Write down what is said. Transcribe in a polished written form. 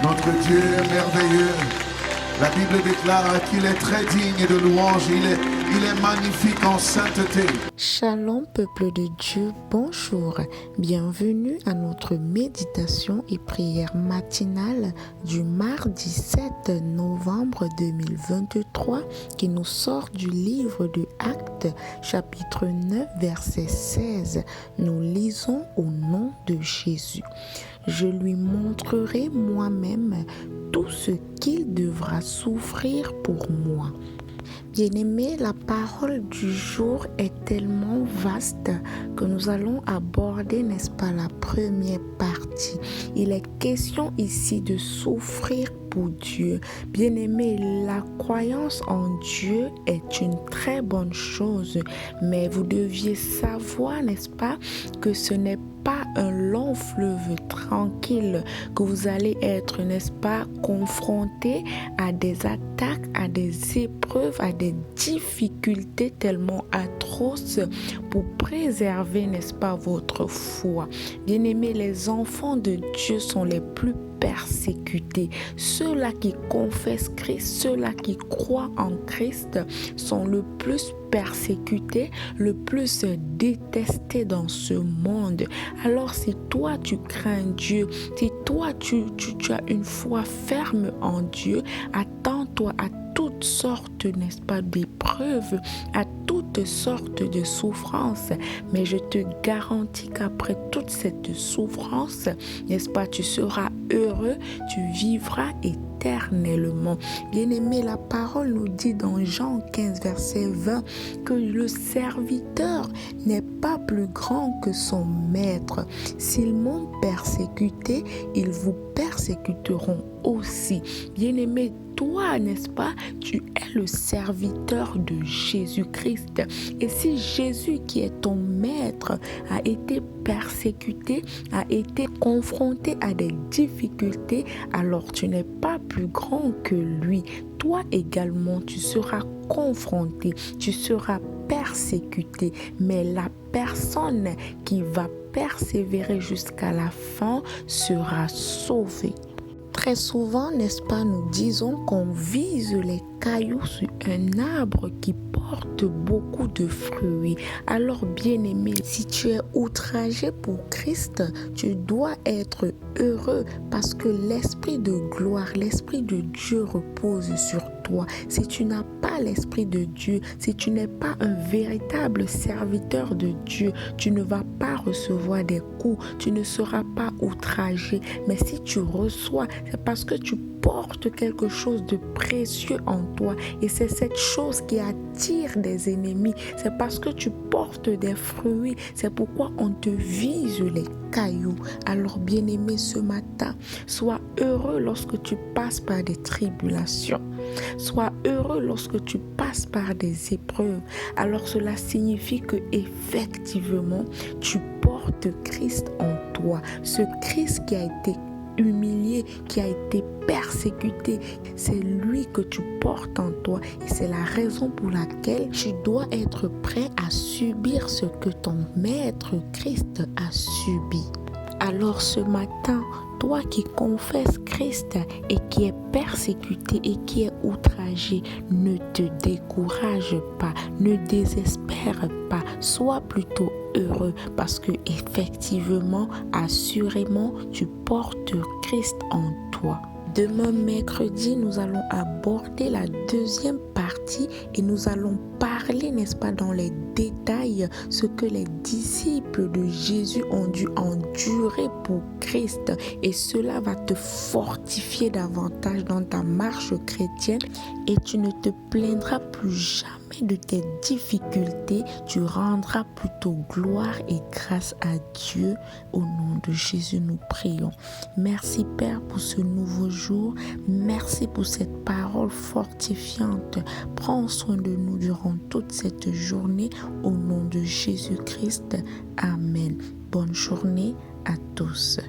Notre Dieu est merveilleux. La Bible déclare qu'il est très digne de louange. Il est magnifique en sainteté. Shalom peuple de Dieu, bonjour. Bienvenue à notre méditation et prière matinale du mardi 7 novembre 2023 qui nous sort du livre de Actes chapitre 9 verset 16. Nous lisons au nom de Jésus. Je lui montrerai moi-même tout ce qu'il devra souffrir pour moi. Bien-aimés, la parole du jour est tellement vaste que nous allons aborder, n'est-ce pas, la première partie. Il est question ici de souffrir pour Dieu. Bien-aimés, la croyance en Dieu est une très bonne chose, mais vous deviez savoir, n'est-ce pas, que ce n'est pas un long fleuve tranquille, que vous allez être, n'est-ce pas, confronté à des attaques, à des épreuves, à des difficultés tellement atroces pour préserver, n'est-ce pas, votre foi. Bien-aimés, les enfants de Dieu sont les plus persécutés. Ceux-là qui confessent Christ, ceux-là qui croient en Christ sont le plus persécutés, le plus détestés dans ce monde. Alors si toi tu crains Dieu, si toi tu as une foi ferme en Dieu, attends-toi à toutes sortes, n'est-ce pas, d'épreuves, à toutes sortes de souffrances. Mais je te garantis qu'après toute cette souffrance, n'est-ce pas, tu seras heureux, tu vivras éternellement. Bien-aimé, la parole nous dit dans Jean 15, verset 20, que le serviteur n'est pas plus grand que son maître. S'ils m'ont persécuté, ils vous persécuteront aussi. Bien-aimé, toi, n'est-ce pas, tu es le serviteur de Jésus-Christ. Et si Jésus, qui est ton maître, a été persécuté, a été confronté à des difficultés, alors tu n'es pas plus grand que lui. Toi également, tu seras confronté, tu seras persécuté, mais la personne qui va persévérer jusqu'à la fin sera sauvée. Très souvent, n'est-ce pas, nous disons qu'on vise les cailloux sur un arbre qui porte beaucoup de fruits. Alors, bien-aimé, si tu es outragé pour Christ, tu dois être heureux parce que l'Esprit de gloire, l'Esprit de Dieu repose sur toi. Si tu n'as pas l'Esprit de Dieu, si tu n'es pas un véritable serviteur de Dieu, tu ne vas pas recevoir des coups, tu ne seras pas outragé. Mais si tu reçois, c'est parce que tu portes quelque chose de précieux en toi et c'est cette chose qui attire des ennemis. C'est parce que tu portes des fruits, c'est pourquoi on te vise les cailloux. Alors bien-aimé, ce matin, sois heureux lorsque tu passes par des tribulations. Sois heureux lorsque tu passes par des épreuves. Alors cela signifie que effectivement, tu portes Christ en toi. Ce Christ qui a été humilié, qui a été persécuté, c'est lui que tu portes en toi et c'est la raison pour laquelle tu dois être prêt à subir ce que ton maître Christ a subi. Alors ce matin, toi qui confesses Christ et qui est persécuté et qui est outragé, ne te décourage pas, ne désespère pas, sois plutôt heureux parce que effectivement, assurément, tu portes Christ en toi. Demain, mercredi, nous allons aborder la deuxième partie et nous allons parler, n'est-ce pas, dans les détails, ce que les disciples de Jésus ont dû endurer pour Christ. Et cela va te fortifier davantage dans ta marche chrétienne et tu ne te plaindras plus jamais de tes difficultés. Tu rendras plutôt gloire et grâce à Dieu. Au nom de Jésus, nous prions. Merci Père pour ce nouveau jour. Merci pour cette parole fortifiante. Prends soin de nous durant toute cette journée. Au nom de Jésus-Christ. Amen. Bonne journée à tous.